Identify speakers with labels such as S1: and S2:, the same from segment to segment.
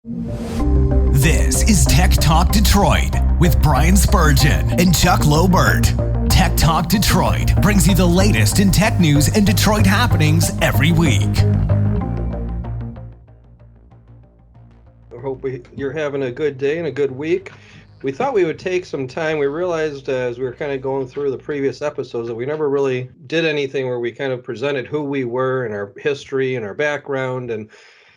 S1: This is Tech Talk Detroit with Brian Spurgeon and Chuck Lobert. Tech Talk Detroit brings you the latest in tech news and Detroit happenings every week.
S2: I hope you're having a good day and a good week. We thought we would take some time. We realized as we were kind of going through the previous episodes that we never really did anything where we kind of presented who we were and our history and our background. And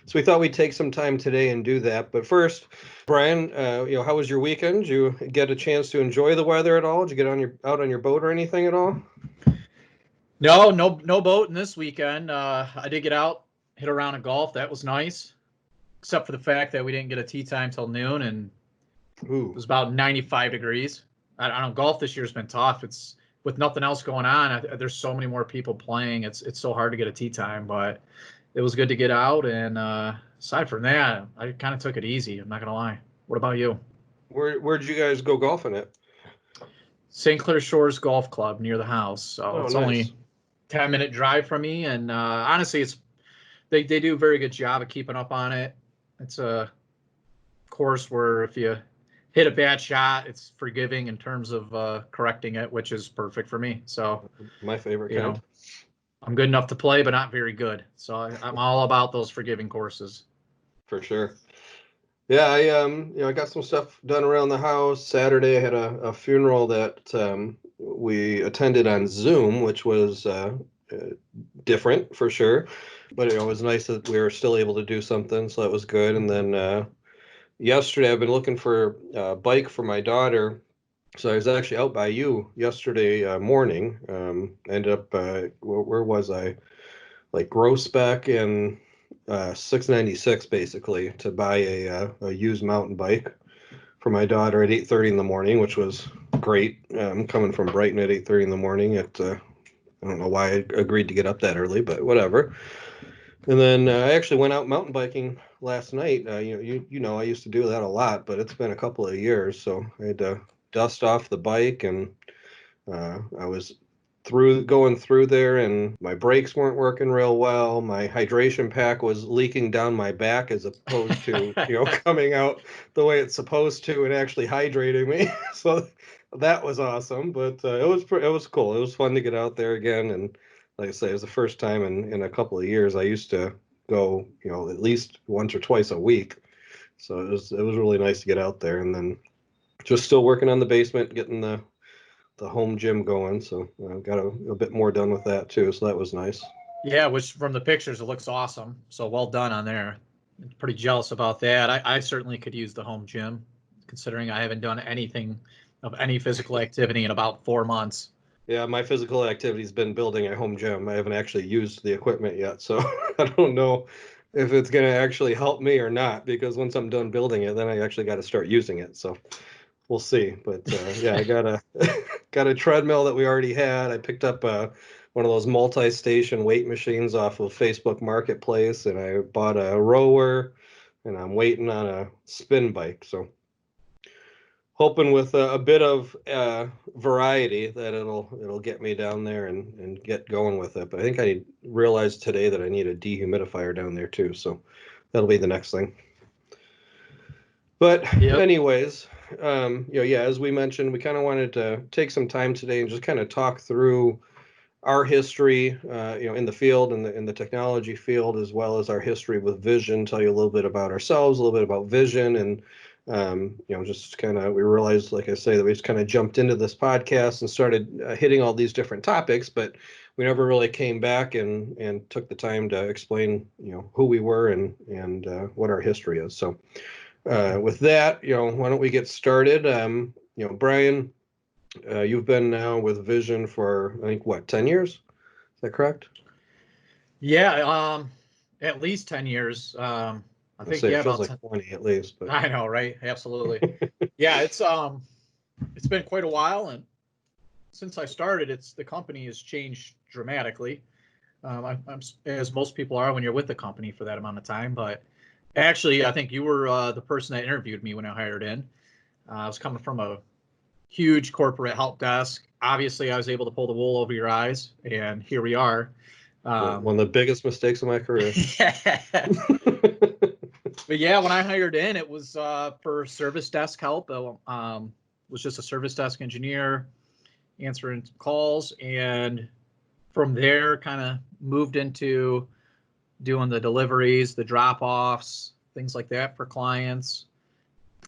S2: so we thought we'd take some time today and do that. But first, Brian, how was your weekend? Did you get a chance to enjoy the weather at all? Did you get out on your boat or anything at all?
S3: No boating this weekend. I did get out, hit a round of golf. That was nice, except for the fact that we didn't get a tee time till noon, and it was about 95 degrees. I don't know. Golf this year's been tough. It's with nothing else going on. There's so many more people playing. It's so hard to get a tee time, but it was good to get out. And aside from that, I kind of took it easy. I'm not gonna lie. What about you?
S2: Where'd you guys go golfing at?
S3: St. Clair Shores Golf Club near the house. So it's
S2: nice.
S3: only 10-minute drive from me. And honestly, they do a very good job of keeping up on it. It's a course where if you hit a bad shot, it's forgiving in terms of correcting it, which is perfect for me. So
S2: my favorite kind.
S3: I'm good enough to play, but not very good. So I'm all about those forgiving courses.
S2: For sure. Yeah, I got some stuff done around the house. Saturday, I had a funeral that we attended on Zoom, which was different for sure. But it was nice that we were still able to do something, so that was good. And then yesterday, I've been looking for a bike for my daughter. So I was actually out by you yesterday morning. Ended up, where was I? Like Groesbeck and 696 basically to buy a used mountain bike for my daughter at 8:30 in the morning, which was great. I'm coming from Brighton at 8:30 in the morning. I don't know why I agreed to get up that early, but whatever. And then I actually went out mountain biking last night. I used to do that a lot, but it's been a couple of years, so I had to dust off the bike, and I was going through there, and my brakes weren't working real well. My hydration pack was leaking down my back as opposed to coming out the way it's supposed to and actually hydrating me. So that was awesome, but it was cool. It was fun to get out there again, and like I say, it was the first time in a couple of years. I used to go at least once or twice a week, so it was really nice to get out there. And then just still working on the basement, getting the home gym going. So I got a bit more done with that too. So that was nice.
S3: Yeah, which from the pictures, it looks awesome. So well done on there. I'm pretty jealous about that. I certainly could use the home gym, considering I haven't done anything of any physical activity in about 4 months.
S2: Yeah, my physical activity's been building a home gym. I haven't actually used the equipment yet. So I don't know if it's going to actually help me or not, because once I'm done building it, then I actually got to start using it. So we'll see. But yeah, I got a treadmill that we already had. I picked up one of those multi-station weight machines off of Facebook Marketplace, and I bought a rower, and I'm waiting on a spin bike. So hoping with a bit of variety that it'll get me down there and get going with it. But I think I realized today that I need a dehumidifier down there too. So that'll be the next thing. But anyways, as we mentioned, we kind of wanted to take some time today and just kind of talk through our history, in the field and in the technology field, as well as our history with Vision. Tell you a little bit about ourselves, a little bit about Vision, and just kind of, we realized, like I say, that we just kind of jumped into this podcast and started hitting all these different topics, but we never really came back and took the time to explain, who we were and what our history is. So with that, why don't we get started? Brian, you've been now with Vision for, I think, 10 years? Is that correct?
S3: Yeah, at least 10 years. I think
S2: it feels like 20 at least. But
S3: I know, right? Absolutely. Yeah, it's been quite a while, and since I started, the company has changed dramatically. I'm as most people are when you're with the company for that amount of time. But actually, I think you were the person that interviewed me when I hired in. I was coming from a huge corporate help desk. Obviously, I was able to pull the wool over your eyes, and here we are.
S2: One of the biggest mistakes of my career.
S3: But yeah, when I hired in, it was for service desk help. Was just a service desk engineer, answering calls, and from there, kind of moved into doing the deliveries, the drop-offs, things like that for clients.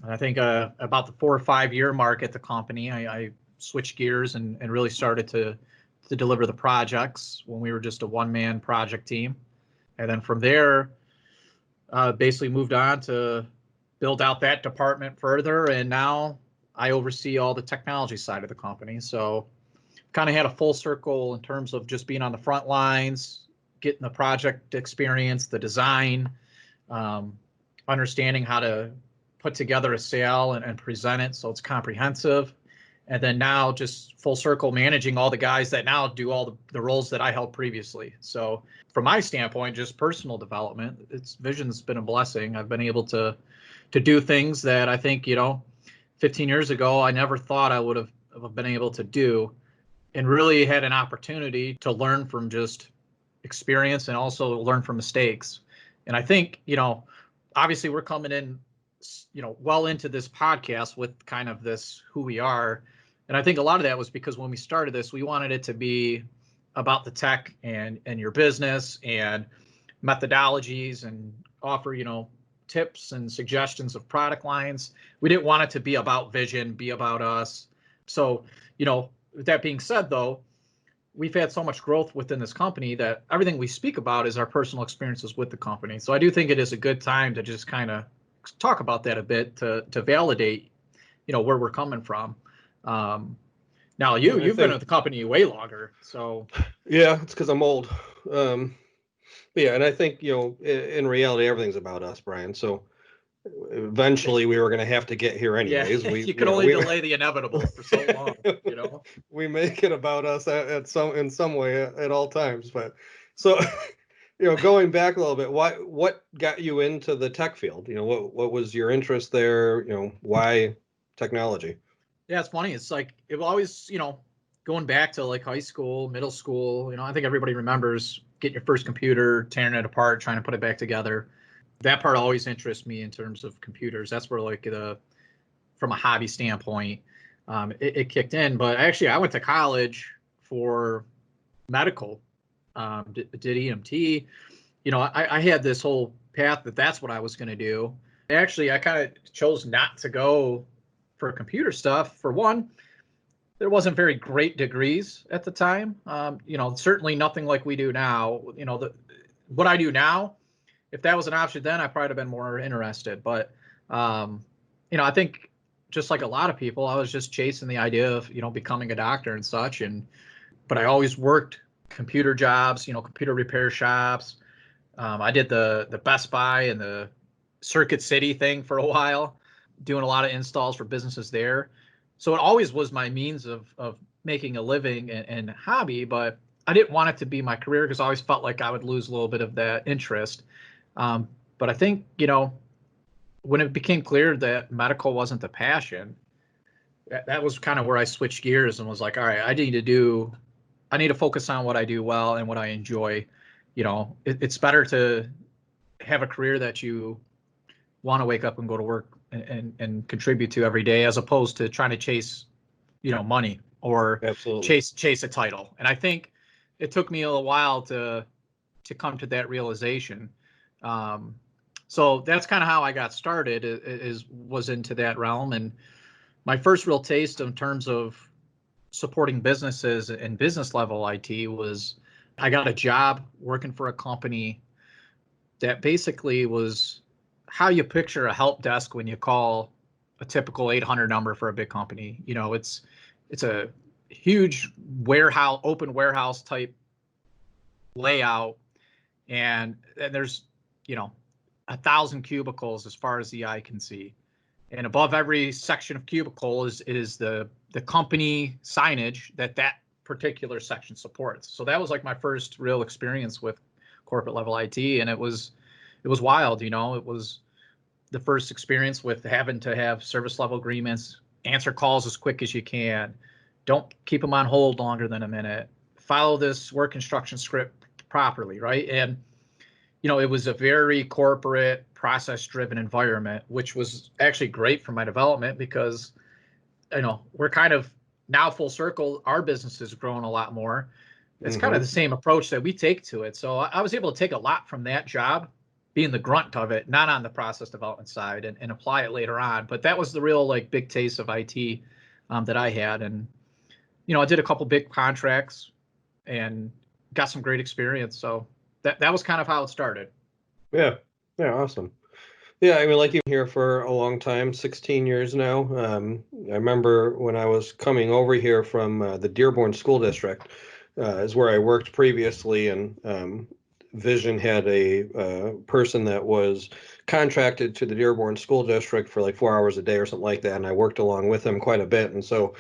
S3: And I think about the 4 or 5 year mark at the company, I switched gears and really started to deliver the projects when we were just a one-man project team. And then from there, basically moved on to build out that department further. And now I oversee all the technology side of the company. So kind of had a full circle in terms of just being on the front lines, getting the project experience, the design, understanding how to put together a sale and present it so it's comprehensive. And then now just full circle managing all the guys that now do all the roles that I held previously. So from my standpoint, just personal development, Vision's been a blessing. I've been able to do things that I think, 15 years ago, I never thought I would have been able to do, and really had an opportunity to learn from just experience and also learn from mistakes. And I think, obviously we're coming in, well into this podcast with kind of this who we are. And I think a lot of that was because when we started this, we wanted it to be about the tech and your business and methodologies and offer, tips and suggestions of product lines. We didn't want it to be about Vision, be about us. So, with that being said, though, we've had so much growth within this company that everything we speak about is our personal experiences with the company. So I do think it is a good time to just kind of talk about that a bit to validate, where we're coming from. Now you've been at the company way longer, so.
S2: Yeah, it's because I'm old. Yeah, and I think, in reality, everything's about us, Brian. So eventually we were going to have to get here anyways.
S3: Yeah, you can only delay the inevitable for so long,
S2: We make it about us in some way at all times. But so, going back a little bit, what got you into the tech field? What was your interest there? Why technology?
S3: Yeah, it's funny. It's like it always, going back to like high school, middle school, I think everybody remembers getting your first computer, tearing it apart, trying to put it back together. That part always interests me in terms of computers. That's where from a hobby standpoint, it kicked in. But actually, I went to college for medical, did EMT. I had this whole path that's what I was going to do. Actually, I kind of chose not to go for computer stuff. For one, there wasn't very great degrees at the time. Certainly nothing like we do now. What I do now, if that was an option then, I probably have been more interested. But, I think just like a lot of people, I was just chasing the idea of, becoming a doctor and such. But I always worked computer jobs, computer repair shops. I did the Best Buy and the Circuit City thing for a while, doing a lot of installs for businesses there. So it always was my means of making a living and hobby, but I didn't want it to be my career because I always felt like I would lose a little bit of that interest. But I think, when it became clear that medical wasn't the passion, that was kind of where I switched gears and was like, all right, I need to focus on what I do well and what I enjoy. It's better to have a career that you want to wake up and go to work and contribute to every day, as opposed to trying to chase, money or
S2: Absolutely.
S3: chase a title. And I think it took me a little while to come to that realization. So that's kind of how I got started, was into that realm. And my first real taste in terms of supporting businesses and business level IT was I got a job working for a company that basically was how you picture a help desk when you call a typical 800 number for a big company. It's a huge open warehouse type layout, and there's 1,000 cubicles as far as the eye can see, and above every section of cubicle is the company signage that particular section supports. So that was like my first real experience with corporate level IT, and it was wild. It was the first experience with having to have service level agreements, answer calls as quick as you can, don't keep them on hold longer than a minute, follow this work instruction script properly, right? And it was a very corporate process-driven environment, which was actually great for my development because, we're kind of now full circle. Our business has grown a lot more. It's kind of the same approach that we take to it. So I was able to take a lot from that job, being the grunt of it, not on the process development side, and apply it later on. But that was the real big taste of IT that I had. And, I did a couple big contracts and got some great experience. So that was kind of how it started.
S2: Yeah. Yeah. Awesome. Yeah. I mean, like you've been here for a long time, 16 years now. I remember when I was coming over here from the Dearborn School District, is where I worked previously, and Vision had a person that was contracted to the Dearborn School District for like 4 hours a day or something like that, and I worked along with him quite a bit. And so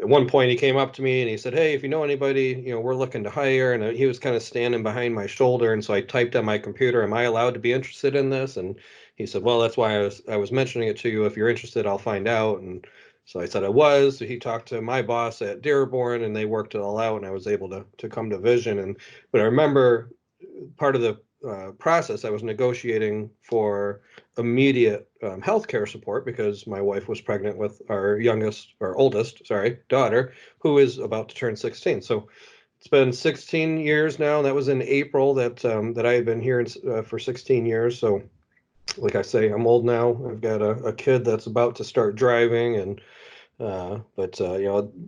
S2: at one point he came up to me and he said, "Hey, if you know anybody, we're looking to hire." And he was kind of standing behind my shoulder, and so I typed on my computer, "Am I allowed to be interested in this?" And he said, "Well, that's why I was mentioning it to you. If you're interested, I'll find out." And so I said I was. So he talked to my boss at Dearborn, and they worked it all out, and I was able to come to Vision. But I remember part of the process, I was negotiating for immediate healthcare support because my wife was pregnant with our oldest daughter, who is about to turn 16. So it's been 16 years now. That was in April that I had been here for 16 years. So like I say, I'm old now. I've got a kid that's about to start driving, and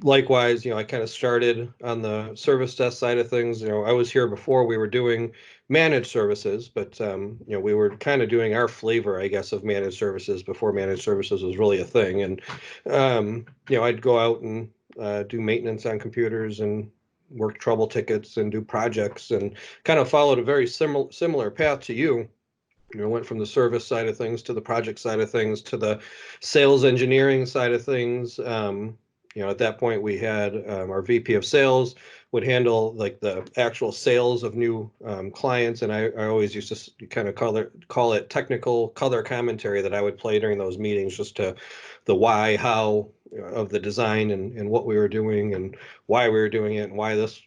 S2: likewise, I kind of started on the service desk side of things. I was here before we were doing managed services, but we were kind of doing our flavor, I guess, of managed services before managed services was really a thing. And I'd go out and do maintenance on computers and work trouble tickets and do projects, and kind of followed a very similar path to you. Went from the service side of things to the project side of things to the sales engineering side of things. At that point we had our VP of sales would handle like the actual sales of new clients. And I always used to kind of call it technical color commentary that I would play during those meetings, just to the why, how of the design and what we were doing and why we were doing it and why this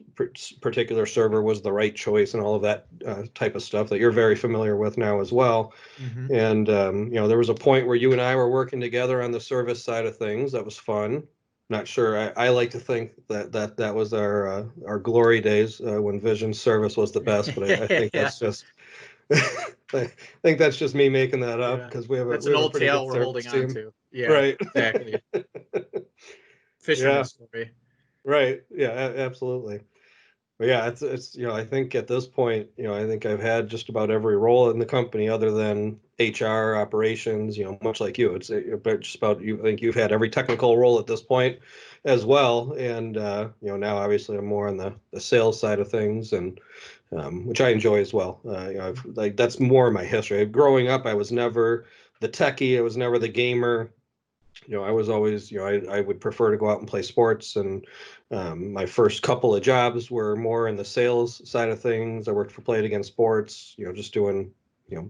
S2: particular server was the right choice and all of that type of stuff that you're very familiar with now as well.
S3: Mm-hmm.
S2: And, there was a point where you and I were working together on the service side of things. That was fun. Not sure. I like to think that was our glory days when Vision service was the best, but I think that's just I think that's just me making that up because we have
S3: that's
S2: an
S3: old
S2: pretty
S3: tale
S2: good
S3: we're holding
S2: team.
S3: on to. Yeah,
S2: right.
S3: Exactly. Fisherman story.
S2: Right. Yeah, absolutely. But yeah, it's I think at this point, I think I've had just about every role in the company other than HR operations, much like you. It's but just about you. I think you've had every technical role at this point as well. And now obviously I'm more on the sales side of things, and which I enjoy as well. That's more of my history. Growing up, I was never the techie. I was never the gamer. I was always, I would prefer to go out and play sports. And my first couple of jobs were more in the sales side of things. I worked for Play It Again Sports, just doing,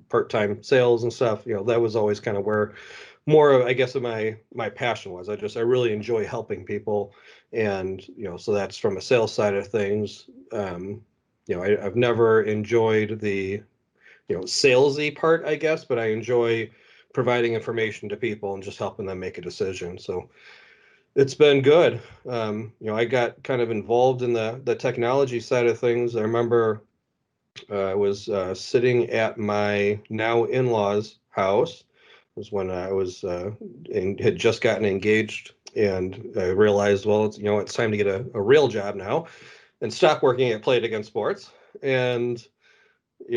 S2: part-time sales and stuff. That was always kind of where more of, I guess, of my passion was. I really enjoy helping people. And, so that's from a sales side of things. I've never enjoyed the, salesy part, I guess, but I enjoy providing information to people and just helping them make a decision. So it's been good. I got kind of involved in the technology side of things. I remember I was sitting at my now in-laws' house. It was when I was had just gotten engaged, and I realized, well, it's time to get a real job now and stop working at Play It Again Sports. And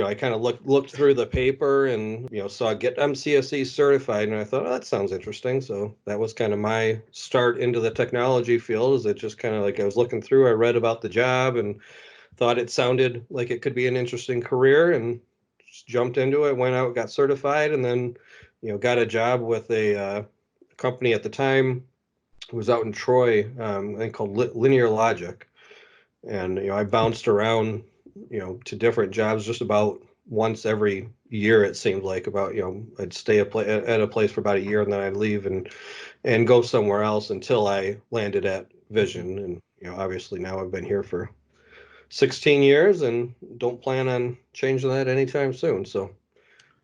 S2: I kind of looked through the paper and, saw get MCSE certified, and I thought, oh, that sounds interesting. So that was kind of my start into the technology field. Is it just kind of like I was looking through, I read about the job and thought it sounded like it could be an interesting career, and just jumped into it, went out, got certified, and then, got a job with a company at the time. It was out in Troy, I think called Linear Logic. And, I bounced around, to different jobs just about once every year. It seemed like about, I'd stay at a place for about a year, and then I'd leave and go somewhere else until I landed at Vision. And, obviously now I've been here for 16 years and don't plan on changing that anytime soon. So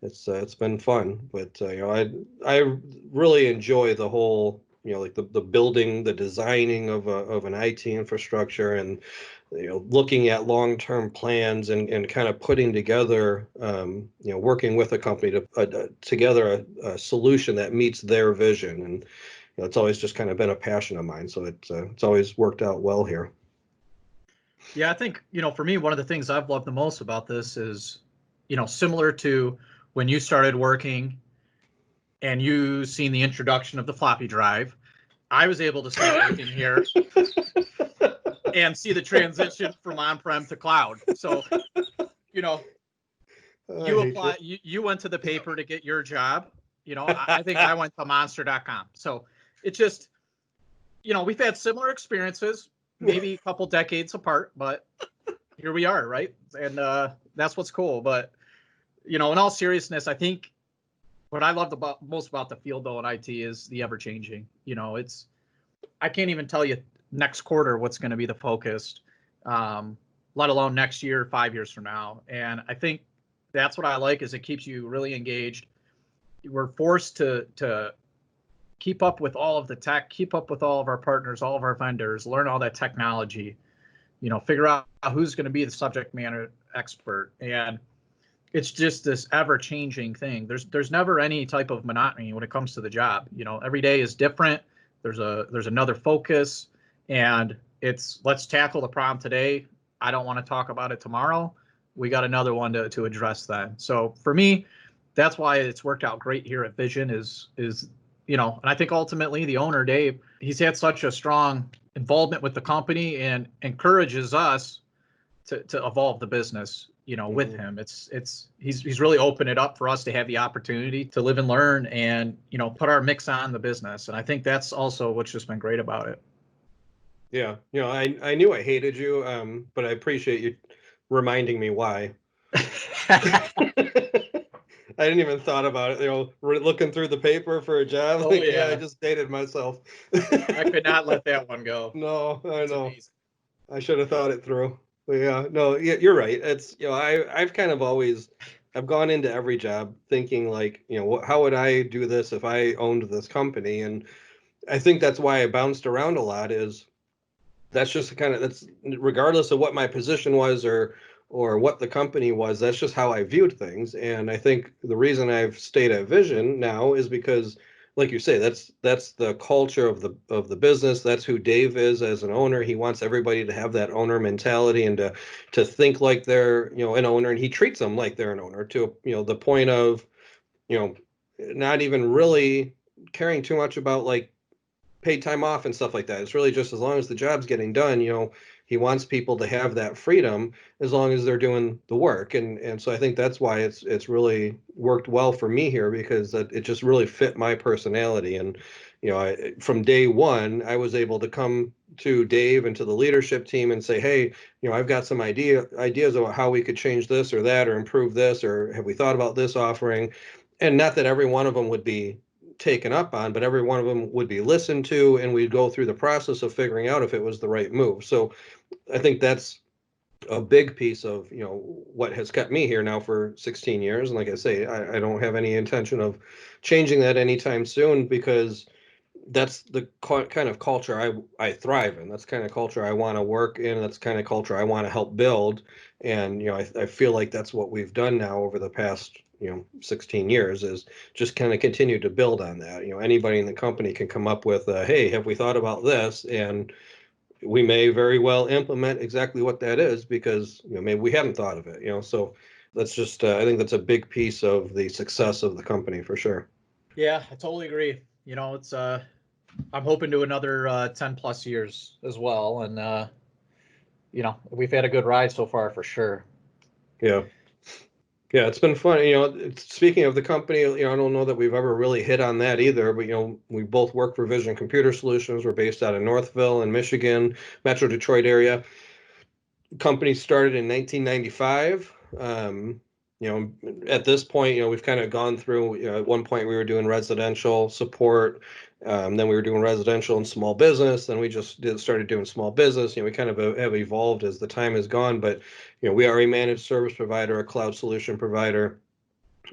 S2: it's been fun. But I really enjoy the whole, like the building, the designing of an IT infrastructure, and looking at long-term plans and kind of putting together, working with a company to put together a solution that meets their vision. And it's always just kind of been a passion of mine. So it's always worked out well here.
S3: Yeah, I think, for me, one of the things I've loved the most about this is, similar to when you started working and you seen the introduction of the floppy drive, I was able to start working here and see the transition from on-prem to cloud. So, you apply, you went to the paper to get your job. I think I went to monster.com. So it's just, we've had similar experiences, maybe a couple decades apart, but here we are, right? And that's what's cool. But, in all seriousness, I think what I loved most about the field, though, in IT is the ever-changing. I can't even tell you next quarter what's going to be the focus, let alone next year, 5 years from now. And I think that's what I like, is it keeps you really engaged. We're forced to keep up with all of the tech, keep up with all of our partners, all of our vendors, learn all that technology, figure out who's going to be the subject matter expert. And it's just this ever-changing thing. There's never any type of monotony when it comes to the job. Every day is different. There's another focus, and it's, let's tackle the problem today. I don't want to talk about it tomorrow. We got another one to address then. So for me, that's why it's worked out great here at Vision is, and I think ultimately the owner, Dave, he's had such a strong involvement with the company and encourages us to evolve the business, with him. He's really opened it up for us to have the opportunity to live and learn and, put our mix on the business. And I think that's also what's just been great about it.
S2: Yeah. I knew I hated you, but I appreciate you reminding me why. I didn't even thought about it. We're looking through the paper for a job.
S3: Oh, yeah.
S2: I just dated myself.
S3: I could not let that one go.
S2: No, I know.
S3: Amazing.
S2: I should have thought it through. But yeah, no, you're right. It's, I've kind of always, I've gone into every job thinking like, how would I do this if I owned this company? And I think that's why I bounced around a lot, is that's just that's regardless of what my position was or what the company was, that's just how I viewed things. And I think the reason I've stayed at Vision now is because, like you say, that's the culture of the business. That's who Dave is as an owner. He wants everybody to have that owner mentality and to think like they're, an owner, and he treats them like they're an owner to, the point of, not even really caring too much about like paid time off and stuff like that. It's really just as long as the job's getting done, he wants people to have that freedom as long as they're doing the work. And so I think that's why it's really worked well for me here, because it just really fit my personality. And, from day one, I was able to come to Dave and to the leadership team and say, hey, I've got some ideas about how we could change this or that, or improve this, or have we thought about this offering? And not that every one of them would be taken up on, but every one of them would be listened to, and we'd go through the process of figuring out if it was the right move. So I think that's a big piece of, what has kept me here now for 16 years. And like I say, I don't have any intention of changing that anytime soon, because that's the kind of culture I thrive in. That's the kind of culture I want to work in. That's the kind of culture I want to help build. And, I feel like that's what we've done now over the past 16 years, is just kind of continue to build on that. Anybody in the company can come up with hey, have we thought about this? And we may very well implement exactly what that is, because maybe we haven't thought of it. So that's just I think that's a big piece of the success of the company for sure.
S3: Yeah, I totally agree. It's I'm hoping to another 10 plus years as well. And we've had a good ride so far for sure.
S2: Yeah, it's been fun. Speaking of the company, I don't know that we've ever really hit on that either, but, we both work for Vision Computer Solutions. We're based out of Northville in Michigan, Metro Detroit area. The company started in 1995. At this point, we've kind of gone through, at one point we were doing residential support. Then we were doing residential and small business. Then we just started doing small business. We kind of have evolved as the time has gone, but we are a managed service provider, a cloud solution provider.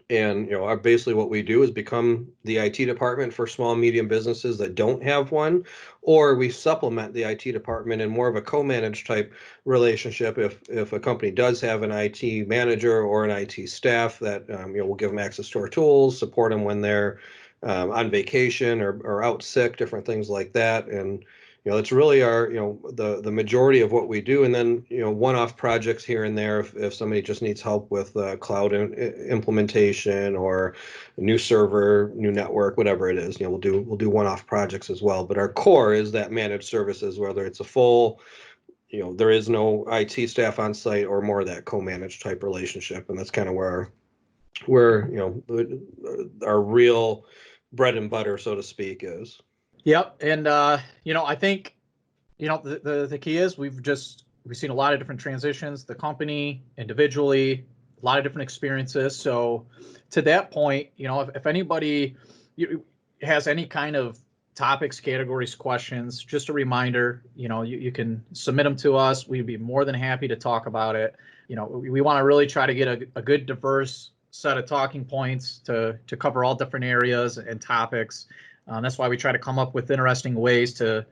S2: And, basically what we do is become the IT department for small, medium businesses that don't have one, or we supplement the IT department in more of a co-managed type relationship. If a company does have an IT manager or an IT staff that, we'll give them access to our tools, support them when they're on vacation or out sick, different things like that. And, it's really our, the majority of what we do. And then, one-off projects here and there, if somebody just needs help with cloud implementation or a new server, new network, whatever it is, we'll do one-off projects as well. But our core is that managed services, whether it's a full, there is no IT staff on site, or more of that co-managed type relationship. And that's kind of where our real bread and butter, so to speak, is.
S3: Yep. And, I think, the key is we've seen a lot of different transitions, the company, individually, a lot of different experiences. So to that point, if anybody has any kind of topics, categories, questions, just a reminder, you can submit them to us. We'd be more than happy to talk about it. We want to really try to get a good, diverse set of talking points to cover all different areas and topics. That's why we try to come up with interesting ways to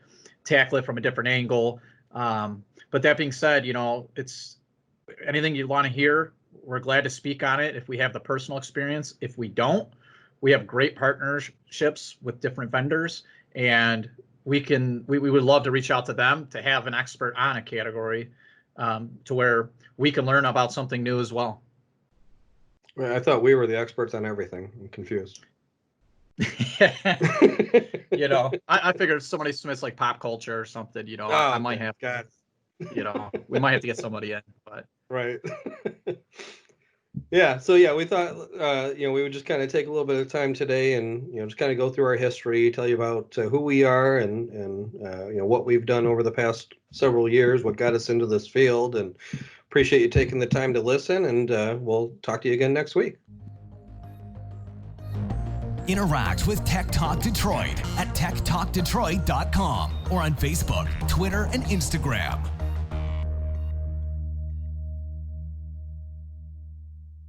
S3: tackle it from a different angle. But that being said, it's anything you want to hear, we're glad to speak on it if we have the personal experience. If we don't, we have great partnerships with different vendors, and we would love to reach out to them to have an expert on a category, to where we can learn about something new as well.
S2: I thought we were the experts on everything. I'm confused.
S3: I figured if somebody submits like pop culture or something, I might have,
S2: God.
S3: We might have to get somebody in, but.
S2: Right. Yeah. So yeah, we thought, we would just kind of take a little bit of time today and, just kind of go through our history, tell you about who we are and what we've done over the past several years, what got us into this field, and appreciate you taking the time to listen, and we'll talk to you again next week.
S1: Interact with Tech Talk Detroit at techtalkdetroit.com or on Facebook, Twitter, and Instagram.